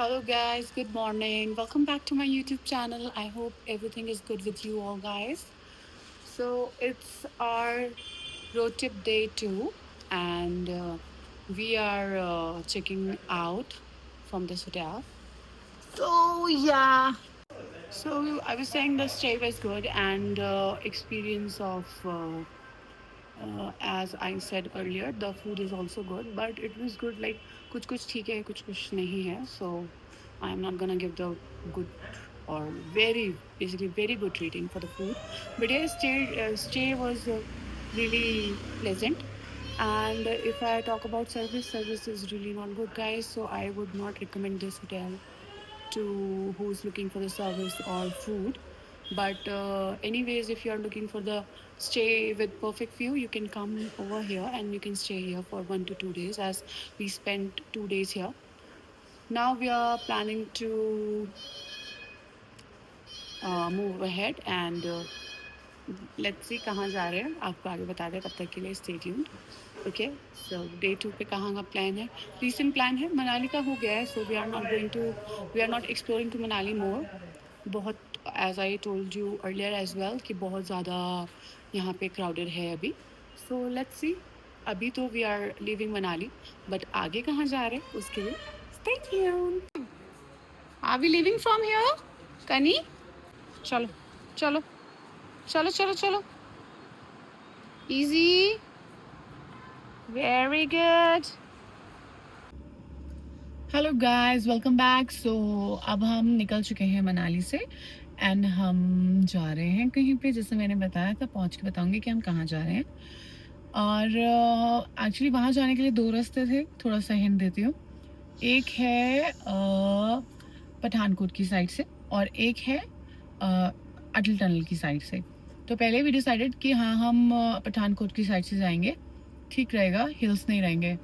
Hello, guys. Good morning. Welcome back to my YouTube channel. I hope everything is good with you all, guys. So, it's our road trip day two, and we are checking out from this hotel. So, yeah. So, I was saying the stay was good, and experience of as I said earlier, the food is also good, but it was good. Like कुछ ठीक है, कुछ नहीं है. So I'm not gonna give the good or very good rating for the food. But yeah, stay was really pleasant. And if I talk about service is really not good, guys. So I would not recommend this hotel to who's looking for the service or food. But anyways, if you are looking for the stay with perfect view, you can come over here and you can stay here for 1 to 2 days, as we spent 2 days here. Now we are planning to move ahead and let's see कहाँ जा रहे हैं, आपको आगे बता दें. तब तक के लिए stay tuned. Okay. So day two पे कहाँ का प्लान है? रिसेंट प्लान है मनाली का हो गया है. So we are not exploring to Manali more. बहुत as I told you earlier as well कि बहुत ज़्यादा यहाँ पे क्राउडेड है अभी. So let's see. अभी तो we are living Manali, but आगे कहाँ जा रहे हैं उसके लिए stay tuned. Are we living from here कनी? चलो चलो चलो चलो चलो. Easy. Very good. Hello guys, welcome back. So अब हम निकल चुके हैं मनाली से एंड हम जा रहे हैं कहीं पे, जैसे मैंने बताया था. पहुंच के बताऊंगी कि हम कहाँ जा रहे हैं. और एक्चुअली वहाँ जाने के लिए दो रास्ते थे. थोड़ा सा हिंट देती हूँ. एक है पठानकोट की साइड से और एक है अटल टनल की साइड से. तो पहले भी डिसाइडेड कि हाँ हम पठानकोट की साइड से जाएंगे, ठीक रहेगा, हिल्स नहीं रहेंगे.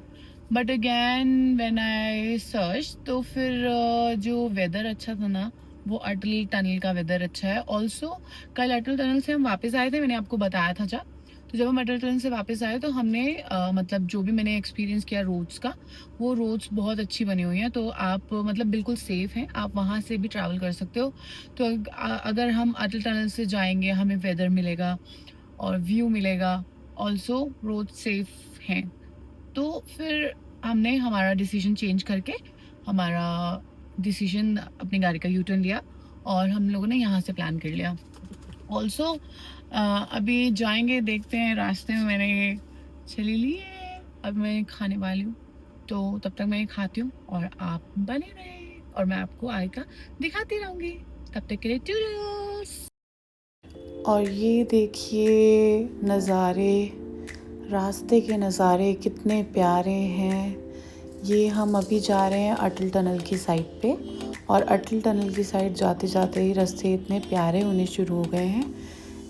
But again when I search तो फिर जो वेदर अच्छा था ना, वो अटल टनल का वेदर अच्छा है. ऑल्सो कल अटल टनल से हम वापस आए थे, मैंने आपको बताया था जा. तो जब हम अटल टनल से वापस आए तो हमने मतलब जो भी मैंने एक्सपीरियंस किया रोड्स का, वो रोड्स बहुत अच्छी बनी हुई हैं. तो आप मतलब बिल्कुल सेफ़ हैं, आप वहाँ से भी ट्रैवल कर सकते हो. तो अगर हम अटल टनल से जाएंगे हमें वेदर मिलेगा और व्यू मिलेगा. ऑल्सो रोड सेफ हैं. तो फिर हमने हमारा डिसीजन चेंज करके हमारा डिसीजन अपनी गाड़ी का यूटर्न लिया और हम लोगों ने यहाँ से प्लान कर लिया. ऑल्सो अभी जाएंगे, देखते हैं. रास्ते में मैंने चली ली है, अब मैं खाने वाली हूँ. तो तब तक मैं खाती हूँ और आप बने रहे और मैं आपको आगे का दिखाती रहूँगी. तब तक के लिए टूडल्स. और ये देखिए नज़ारे, रास्ते के नज़ारे कितने प्यारे हैं. ये हम अभी जा रहे हैं अटल टनल की साइड पे. और अटल टनल की साइड जाते जाते ही रास्ते इतने प्यारे होने शुरू हो गए हैं.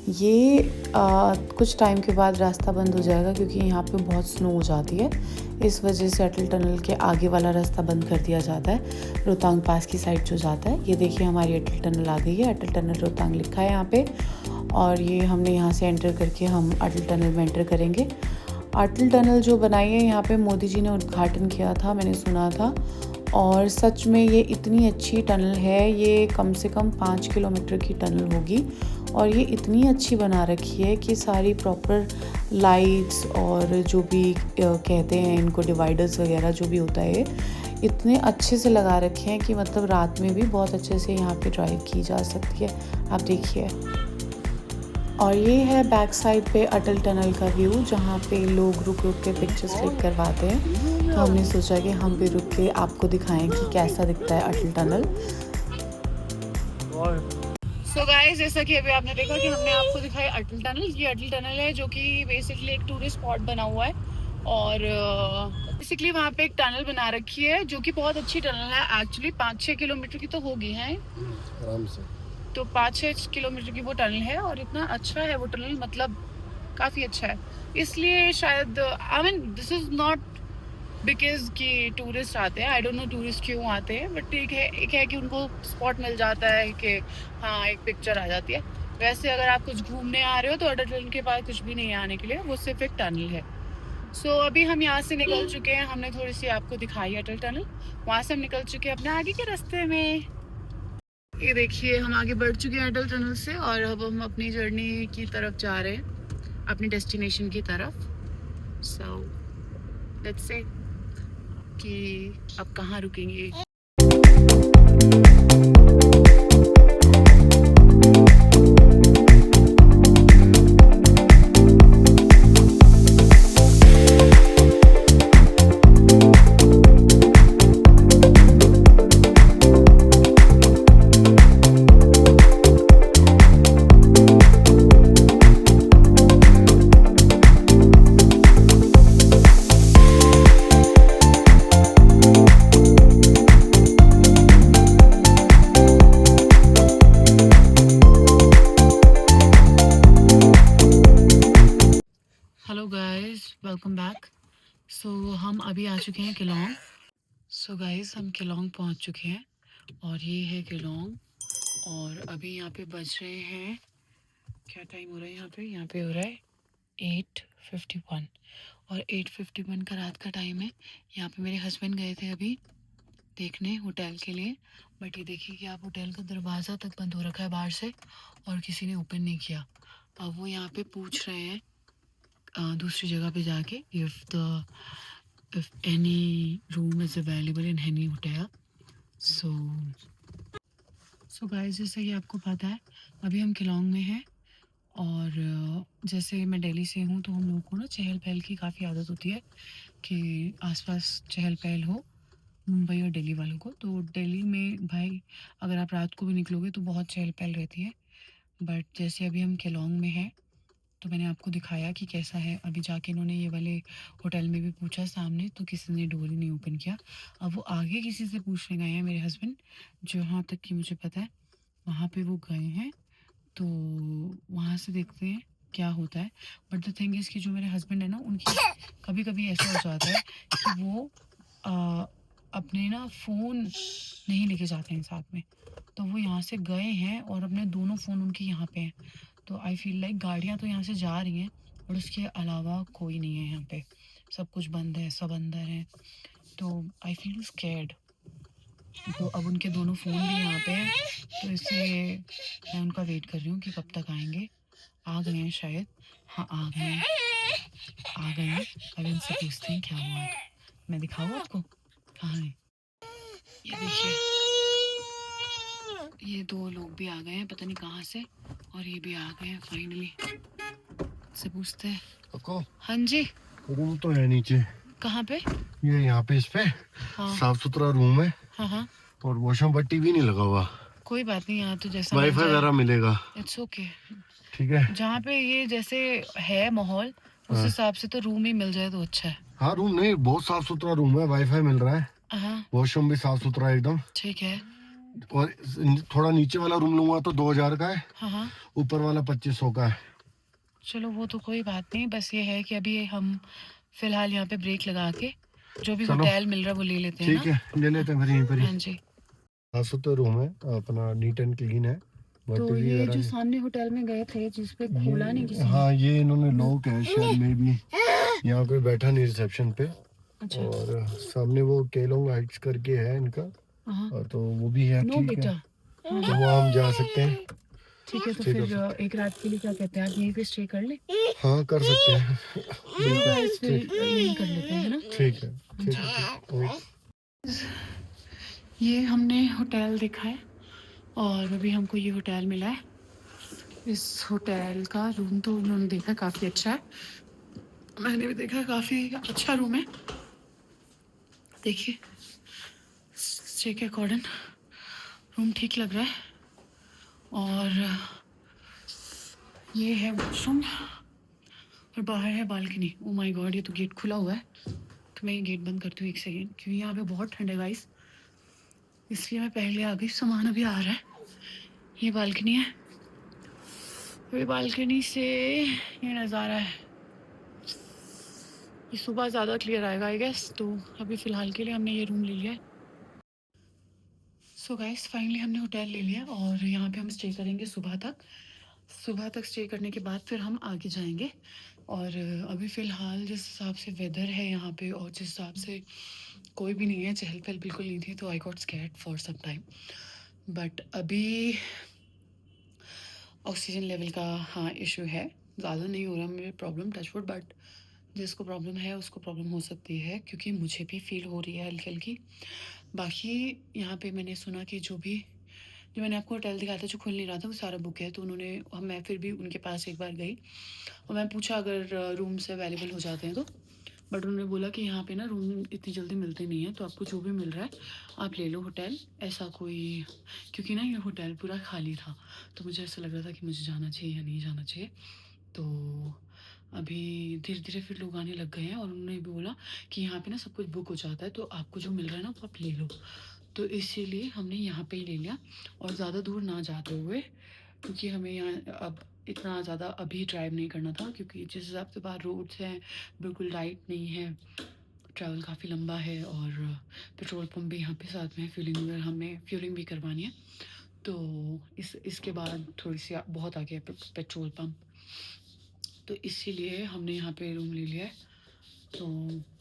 ये कुछ टाइम के बाद रास्ता बंद हो जाएगा क्योंकि यहाँ पे बहुत स्नो हो जाती है. इस वजह से अटल टनल के आगे वाला रास्ता बंद कर दिया जाता है, रोहतांग पास की साइड जो जाता है. ये देखिए हमारी अटल टनल आ गई है. अटल टनल रोहतांग लिखा है यहाँ पे. और ये हमने यहाँ से एंटर करके हम अटल टनल में एंटर करेंगे. अटल टनल जो बनाई है यहाँ पे मोदी जी ने उद्घाटन किया था, मैंने सुना था. और सच में ये इतनी अच्छी टनल है. ये कम से कम 5 किलोमीटर की टनल होगी और ये इतनी अच्छी बना रखी है कि सारी प्रॉपर लाइट्स और जो भी कहते हैं इनको डिवाइडर्स वगैरह जो भी होता है, इतने अच्छे से लगा रखे हैं कि मतलब रात में भी बहुत अच्छे से यहाँ पे ड्राइव की जा सकती है. आप देखिए. और ये है बैक साइड पे अटल टनल का व्यू, जहाँ पे लोग रुक रुक के पिक्चर्स क्लिक करवाते हैं. तो हमने सोचा कि हम भी रुक के आपको दिखाएं कि कैसा दिखता है अटल टनल. सो गाइस, जैसा कि अभी आपने देखा कि हमने आपको दिखाई अटल टनल. ये अटल टनल है जो कि बेसिकली एक टूरिस्ट स्पॉट बना हुआ है. और बेसिकली वहाँ पे एक टनल बना रखी है जो कि बहुत अच्छी टनल है. एक्चुअली 5-6 किलोमीटर की तो होगी है आराम से. तो 5-6 किलोमीटर की वो टनल है और इतना अच्छा है वो टनल, मतलब काफ़ी अच्छा है. इसलिए शायद I mean this is not because कि टूरिस्ट आते हैं. आई डोंट नो टूरिस्ट क्यों आते हैं, बट ठीक है, एक है कि उनको स्पॉट मिल जाता है कि हाँ एक पिक्चर आ जाती है. वैसे अगर आप कुछ घूमने आ रहे हो तो अटल टनल के पास कुछ भी नहीं है आने के लिए, वो सिर्फ एक टनल है. अभी हम यहाँ से निकल चुके हैं, हमने थोड़ी सी आपको दिखाई अटल टनल, वहाँ से हम निकल चुके हैं अपने आगे के रास्ते में। ये देखिए हम आगे बढ़ चुके हैं अटल टनल से और अब हम अपनी जर्नी की तरफ जा रहे हैं, अपनी डेस्टिनेशन की तरफ। सो लेट्स से कि अब कहाँ रुकेंगे। Hello guys, welcome back. हम अभी आ चुके हैं केलोंग। गाइस हम केलोंग पहुंच चुके हैं और ये है केलोंग। और अभी यहाँ पे बज रहे हैं, क्या टाइम हो रहा है यहाँ पे हो रहा है 8:51 और 8:51 का रात का टाइम है। यहाँ पे मेरे हस्बैंड गए थे अभी देखने होटल के लिए, बट ये देखिए कि आप होटल का दरवाज़ा तक बंद हो रखा है बाहर से और किसी ने ओपन नहीं किया। अब वो यहाँ पे पूछ रहे हैं दूसरी जगह पे जाके if any room is available in any hotel. so guys, जैसे कि आपको पता है अभी हम केलोंग में हैं और जैसे मैं दिल्ली से हूँ तो हम लोगों को ना चहल पहल की काफ़ी आदत होती है कि आसपास चहल पहल हो, मुंबई और दिल्ली वालों को। तो दिल्ली में भाई अगर आप रात को भी निकलोगे तो बहुत चहल पहल रहती है, बट जैसे अभी हम केलोंग में हैं तो मैंने आपको दिखाया कि कैसा है। अभी जाके इन्होंने ये वाले होटल में भी पूछा सामने तो किसी ने डोर ही नहीं ओपन किया। अब वो आगे किसी से पूछने गए हैं मेरे हस्बैंड, जहाँ तक कि मुझे पता है वहाँ पे वो गए हैं, तो वहाँ से देखते हैं क्या होता है। बट द थिंग इज़ कि जो मेरे हस्बैंड है ना उनकी कभी कभी ऐसा हो जाता है कि वो अपने ना फ़ोन नहीं लेके जाते हैं साथ में, तो वो यहाँ से गए हैं और अपने दोनों फ़ोन उनके यहाँ पे हैं। तो आई फील लाइक गाड़ियाँ तो यहाँ से जा रही हैं और उसके अलावा कोई नहीं है यहाँ पे, सब कुछ बंद है, सब अंदर है। तो आई फील स्कैर्ड। तो अब उनके दोनों फ़ोन भी यहाँ पे हैं, तो इसलिए मैं उनका वेट कर रही हूँ कि कब तक आएंगे। आ गए हैं शायद, हाँ आ गए हैं, आ गए हैं। अब इनसे पूछते हैं क्या हुआ है। मैं दिखाऊँ आपको कहाँ है। ये देखिए ये दो लोग भी आ गए हैं पता नहीं कहाँ से, और ये भी आ गए हैं फाइनली। से पूछते हैं। आपको हाँ जी, रूम तो है नीचे। कहाँ पे? ये यहाँ पे इस पे हाँ साफ सुथरा रूम है। हाँ हाँ, और वॉशरूम पट्टी भी नहीं लगा हुआ। कोई बात नहीं, यहाँ तो जैसा वाईफाई वगैरह मिलेगा। It's okay. ठीक है, जहाँ पे ये जैसे है माहौल उस हिसाब से तो रूम ही मिल जाए तो अच्छा है। हाँ रूम नहीं, बहुत साफ सुथरा रूम है, वाईफाई मिल रहा है, हाँ वॉशरूम भी साफ सुथरा है एकदम। ठीक है। और थोड़ा नीचे वाला रूम लूंगा तो 2000 का है, हाँ हाँ, ऊपर वाला 2500 का है। चलो वो तो कोई बात नहीं, बस ये है कि अभी हम फिलहाल यहाँ पे ब्रेक लगा के जो भी होटल मिल रहा है वो ले लेते हैं ना। ठीक है, ले लेते हैं फिर यहीं पर ही। हाँ जी, साफ सुथरा रूम है अपना, नीट एंड क्लीन है। तो ये जो सामने होटल में गए थे जिसपे खोला नहीं किसी ने। हाँ ये इन्होंने लॉक है शायद में भी, यहाँ कोई बैठा नहीं रिसेप्शन पे। अच्छा। और सामने वो केलोंग हाइट्स करके है इनका, और तो वो भी है। नो ठीक बेटा, है, तो वहाँ हम जा सकते हैं। ठीक है। तो फिर एक रात के लिए क्या कहते हैं, आप यहीं पे स्टे कर ले। हाँ कर सकते हैं। यहीं कर लेते हैं, है ना। ठीक है, ठीक है। ये हमने होटल देखा है और अभी हमको ये होटल मिला है। इस होटल का रूम तो उन्होंने देखा काफ़ी अच्छा है, मैंने भी देखा काफ़ी अच्छा रूम है। देखिए स्टे के अकॉर्डिंग रूम ठीक लग रहा है। और ये है वॉशरूम और बाहर है बालकनी। ओ माय गॉड, ये तो गेट खुला हुआ है, तो मैं ये गेट बंद करती हूँ एक सेकेंड, क्योंकि यहाँ पे बहुत ठंड है गाइस, इसलिए मैं पहले आ गई। सामान अभी आ रहा है। ये बालकनी है, अभी बालकनी से ये नज़ारा है। ये सुबह ज़्यादा क्लियर आएगा आई गेस। तो अभी फ़िलहाल के लिए हमने ये रूम ले लिया है। सो गाइस फाइनली हमने होटल ले लिया और यहाँ पे हम स्टे करेंगे सुबह तक। सुबह तक स्टे करने के बाद फिर हम आगे जाएंगे और अभी फ़िलहाल जिस हिसाब से वेदर है यहाँ पे और जिस हिसाब से कोई भी नहीं है, चहल-पहल बिल्कुल नहीं थी, तो I got scared for some time. But अभी ऑक्सीजन लेवल का हाँ इश्यू है, ज़्यादा नहीं हो रहा मुझे प्रॉब्लम, टच वुड, बट जिसको प्रॉब्लम है उसको प्रॉब्लम हो सकती है, क्योंकि मुझे भी फ़ील हो रही है हल्की-हल्की। बाकी यहाँ पे मैंने सुना कि जो मैंने आपको होटल दिखाया था जो खुल नहीं रहा था वो सारा बुक है, तो मैं फिर भी उनके पास एक बार गई और मैं पूछा अगर रूम्स अवेलेबल हो जाते हैं तो। बट उन्होंने बोला कि यहाँ पे ना रूम इतनी जल्दी मिलते नहीं हैं, तो आपको जो भी मिल रहा है आप ले लो होटल, ऐसा कोई, क्योंकि ना ये होटल पूरा खाली था, तो मुझे ऐसा लग रहा था कि मुझे जाना चाहिए या नहीं जाना चाहिए। तो अभी धीरे-धीरे फिर लोग आने लग गए हैं और उन्होंने भी बोला कि यहाँ पे ना सब कुछ बुक हो जाता है, तो आपको जो मिल रहा है ना वो आप ले लो। तो इसीलिए हमने यहाँ पे ही ले लिया और ज़्यादा दूर ना जाते हुए, क्योंकि हमें यहाँ अब इतना ज़्यादा अभी ड्राइव नहीं करना था, क्योंकि जिस हिसाब से बाहर रोड्स हैं बिल्कुल राइट नहीं है, ट्रैवल काफ़ी लंबा है और पेट्रोल पंप भी यहाँ पे साथ में है, हमें फ्यूलिंग भी करवानी है। तो इसके बाद थोड़ी सी बहुत आगे है पेट्रोल पंप, तो इसीलिए हमने यहाँ पे रूम ले लिया है। तो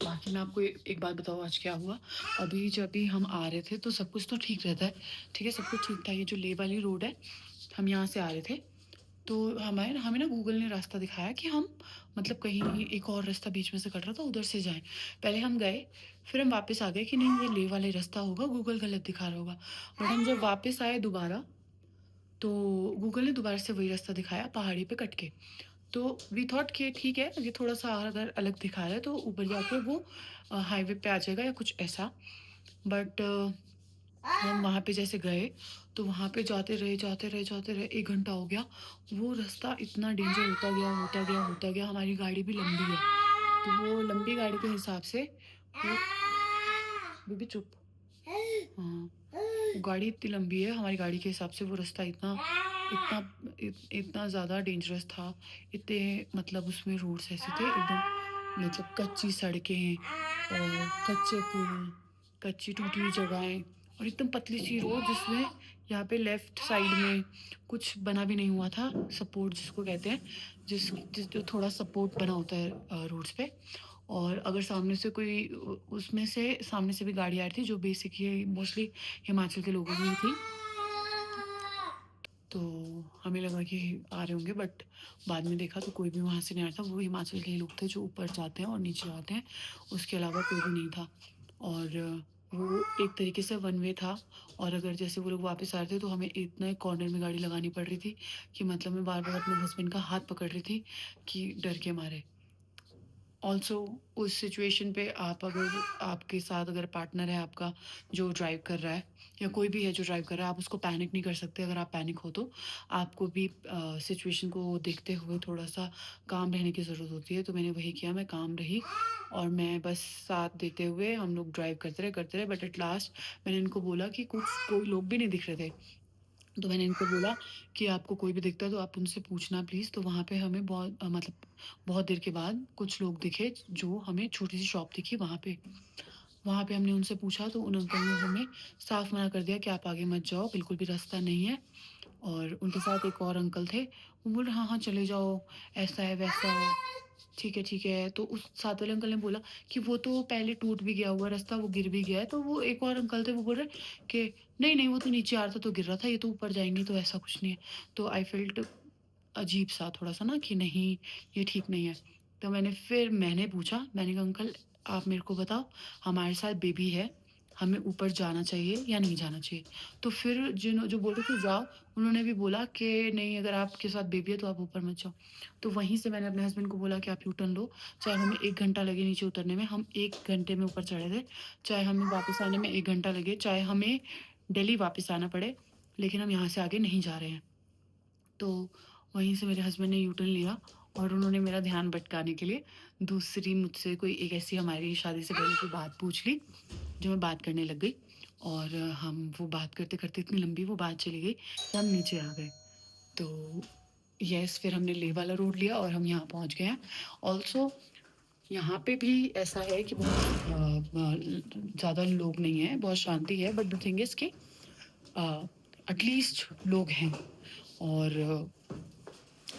बाकी मैं आपको एक बात बताऊँ आज क्या हुआ। अभी जब भी हम आ रहे थे तो सब कुछ तो ठीक रहता है, ठीक है, सब कुछ ठीक था। ये जो लेह वाली रोड है, हम यहाँ से आ रहे थे, तो हमें हमें ना गूगल ने रास्ता दिखाया कि हम मतलब कहीं एक और रास्ता बीच में से कट रहा था, उधर से जाएँ। पहले हम गए, फिर हम वापस आ गए कि नहीं ये लेह वाला ही रास्ता होगा, गूगल गलत दिखा रहा होगा। बट हम जब वापस आए दोबारा, तो गूगल ने दोबारा से वही रास्ता दिखाया पहाड़ी पे कट के। तो वी थॉट कि ठीक है, ये थोड़ा-सा अगर अलग दिखा रहा है तो ऊपर जाके वो हाईवे पे आ जाएगा या कुछ ऐसा। बट हम वहाँ पे जैसे गए, तो वहाँ पे जाते रहे, 1 घंटा हो गया। वो रास्ता इतना डेंजर होता गया, हमारी गाड़ी भी लंबी है। तो वो लंबी गाड़ी के हिसाब से वो बेबी चुप। हाँ, वो गाड़ी इतनी लंबी है, हमारी गाड़ी के हिसाब से वो रास्ता इतना इतना इतना ज़्यादा डेंजरस था। इतने मतलब उसमें रोड्स ऐसे थे एकदम, मतलब कच्ची सड़कें और कच्चे पुल, कच्ची टूटी हुई जगहें और एकदम पतली सी रोड, जिसमें यहाँ पे लेफ्ट साइड में कुछ बना भी नहीं हुआ था, सपोर्ट जिसको कहते हैं, जिस जो थोड़ा सपोर्ट बना होता है रोड्स पे। और अगर सामने से कोई उसमें से सामने से भी गाड़ी आ रही थी, जो बेसिकली मोस्टली हिमाचल के लोगों की ही थी। तो हमें लगा कि आ रहे होंगे, बट बाद में देखा तो कोई भी वहाँ से नहीं आ रहा था। वो हिमाचल के ही लोग थे जो ऊपर जाते हैं और नीचे आते हैं, उसके अलावा कोई भी नहीं था। और वो एक तरीके से वन वे था, और अगर जैसे वो लोग वापस आ रहे थे तो हमें इतना एक कॉर्नर में गाड़ी लगानी पड़ रही थी कि मतलब मैं बार-बार अपने हस्बैंड का हाथ पकड़ रही थी कि डर के मारे। ऑल्सो उस सिचुएशन पे आप अगर आपके साथ अगर पार्टनर है आपका जो ड्राइव कर रहा है, या कोई भी है जो ड्राइव कर रहा है, आप उसको पैनिक नहीं कर सकते। अगर आप पैनिक हो तो आपको भी सिचुएशन को देखते हुए थोड़ा-सा काम रहने की ज़रूरत होती है। तो मैंने वही किया, मैं काम रही और मैं बस साथ देते हुए हम लोग ड्राइव करते रहे, बट एट लास्ट मैंने इनको बोला कि कोई लोग भी नहीं दिख रहे थे। तो मैंने इनको बोला कि आपको कोई भी दिखता है तो आप उनसे पूछना प्लीज़। तो वहाँ पे हमें मतलब बहुत देर के बाद कुछ लोग दिखे, जो हमें छोटी-सी शॉप दिखी वहाँ पे। वहाँ पे हमने उनसे पूछा तो उन अंकल ने हमें साफ मना कर दिया कि आप आगे मत जाओ, बिल्कुल भी रास्ता नहीं है। और उनके साथ एक और अंकल थे, वो बोल रहे हाँ, हाँ चले जाओ, ऐसा है, वैसा है। ठीक है। तो उस साथ वाले अंकल ने बोला कि वो तो पहले टूट भी गया हुआ रास्ता, वो गिर भी गया है। तो वो एक और अंकल थे, वो बोल रहे कि नहीं, वो तो नीचे आ रहा था तो गिर रहा था, ये तो ऊपर जाएँगे तो ऐसा कुछ नहीं है। तो आई फेल्ट अजीब-सा थोड़ा-सा ना कि नहीं, ये ठीक नहीं है। तो मैंने पूछा, मैंने कहा अंकल आप मेरे को बताओ, हमारे साथ बेबी है, हमें ऊपर जाना चाहिए या नहीं जाना चाहिए? तो फिर जो बोल रहे थे जाओ, उन्होंने भी बोला कि नहीं, अगर आपके साथ बेबी है तो आप ऊपर मत जाओ। तो वहीं से मैंने अपने हस्बैंड को बोला कि आप यू टर्न लो, चाहे हमें 1 घंटा लगे नीचे उतरने में, हम 1 घंटे में ऊपर चढ़े थे। चाहे हमें वापस आने में 1 घंटा लगे, चाहे हमें दिल्ली वापस आना पड़े, लेकिन हम यहाँ से आगे नहीं जा रहे हैं। तो वहीं से मेरे हस्बैंड ने यू टर्न लिया और उन्होंने मेरा ध्यान भटकाने के लिए दूसरी मुझसे कोई एक ऐसी हमारी शादी से पहले की बात पूछ ली, जो मैं बात करने लग गई। और हम वो बात करते-करते इतनी लंबी वो बात चली गई कि हम नीचे आ गए। तो यस, फिर हमने लेह वाला रोड लिया और हम यहाँ पहुँच गए हैं। ऑल्सो यहाँ पे भी ऐसा है कि बहुत ज़्यादा लोग नहीं हैं, बहुत शांति है, बट द थिंग इज़ कि एटलीस्ट लोग हैं। और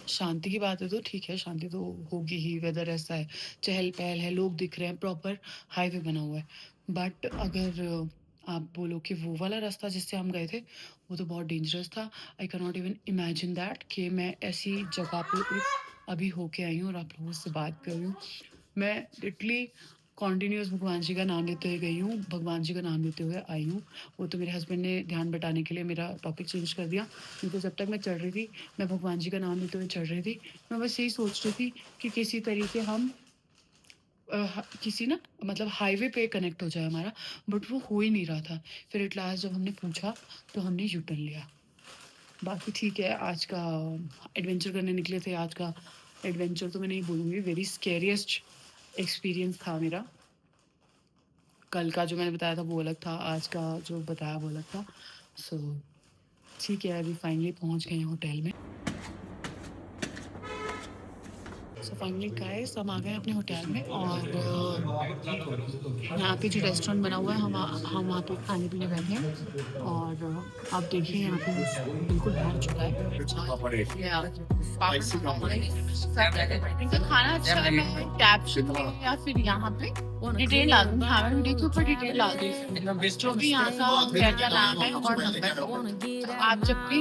शांति की बात है तो ठीक है, शांति तो होगी ही, वेदर ऐसा है, चहल-पहल है, लोग दिख रहे हैं, प्रॉपर हाईवे बना हुआ है। बट अगर आप बोलो कि वो वाला रास्ता जिससे हम गए थे, वो तो बहुत डेंजरस था। I can not even imagine that कि मैं ऐसी जगह पे अभी होके आई हूँ और आप लोगों से बात कर रही हूँ। मैं लिटरली कॉन्टिन्यूअस भगवान जी का नाम लेते हुए गई हूँ, भगवान जी का नाम लेते हुए आई हूँ। वो तो मेरे हस्बैंड ने ध्यान बटाने के लिए मेरा टॉपिक चेंज कर दिया, नहीं तो जब तक मैं चढ़ रही थी, मैं भगवान जी का नाम लेते हुए चढ़ रही थी। मैं बस यही सोच रही थी कि किसी तरीके हम किसी ना मतलब हाईवे पे कनेक्ट हो जाए हमारा, बट वो हो ही नहीं रहा था। फिर एट लास्ट जब हमने पूछा तो हमने यू टर्न लिया। बाकी ठीक है, आज का एडवेंचर करने निकले थे। आज का एडवेंचर तो मैं नहीं बोलूँगी, वेरी स्कैरिएस्ट एक्सपीरियंस था मेरा। कल का जो मैंने बताया था वो अलग था, आज का जो बताया वो अलग था। सो ठीक है, अभी फाइनली पहुँच गए हैं होटल में। सो फाइनली गाइस हम आ गए अपने होटल में और यहाँ पे जो रेस्टोरेंट बना हुआ है हम वहाँ पे खाने पीने बैठे हैं और आप देखिए यहाँ पे बिल्कुल भर चुका है। या इनका खाना अच्छा है। मैं कैप्शन में या फिर यहाँ पे डिटेल डाल दूँगी, हाँ मैं वीडियो के ऊपर डिटेल डाल दूँगी जो भी यहाँ का क्या नाम है और नंबर। आप जब भी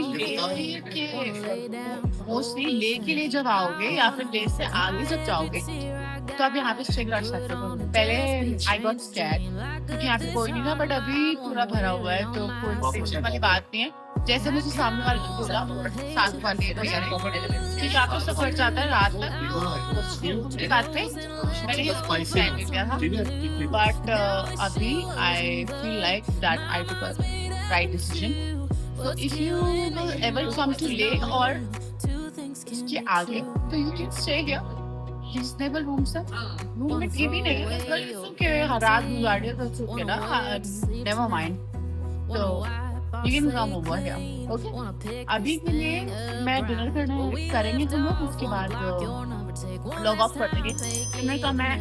मोस्टली ले के लिए जब आओगे या फिर ले से आगे जब जाओगे तो आप यहाँ पे चेक कर सकते हो। पहले आई गॉट स्कैर्ड क्योंकि यहाँ पे कोई नहीं था, बट अभी पूरा भरा हुआ है तो कोई टेंशन वाली बात नहीं है। जैसे मुझे सामने वाले ने बोला साथ वाले भैया ने कि यहाँ पे सब भर जाता है रात तक। उसके बाद में मैंने ये प्लान किया था, बट अभी I feel like that I took a right decision. So if you will ever come to Leh or इसके आगे तो you can stay here. Reasonable rooms है। रूम में टीवी नहीं है, but it's okay, रात गुजारिए तो it's okay ना, never mind. So you can come over here, okay? अभी के लिए मैं डिनर करेंगे हम लोग, उसके बाद लॉग ऑफ कर देंगे। डिनर का मैं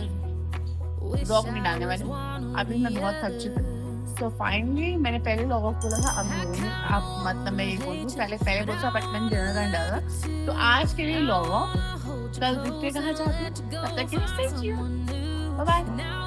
ब्लॉग नहीं डालने वाली, अभी मैं बहुत थक चुकी हूँ। सो फाइनली मैंने पहले लॉग ऑफ बोला था, अब नहीं, अब मतलब मैं ये बोल दूँ पहले बोला बट मैंने डिनर का डाला। तो आज के लिए लॉग ऑफ, कल देखते कहाँ जाते हैं, तब तक के लिए stay tuned. Bye bye.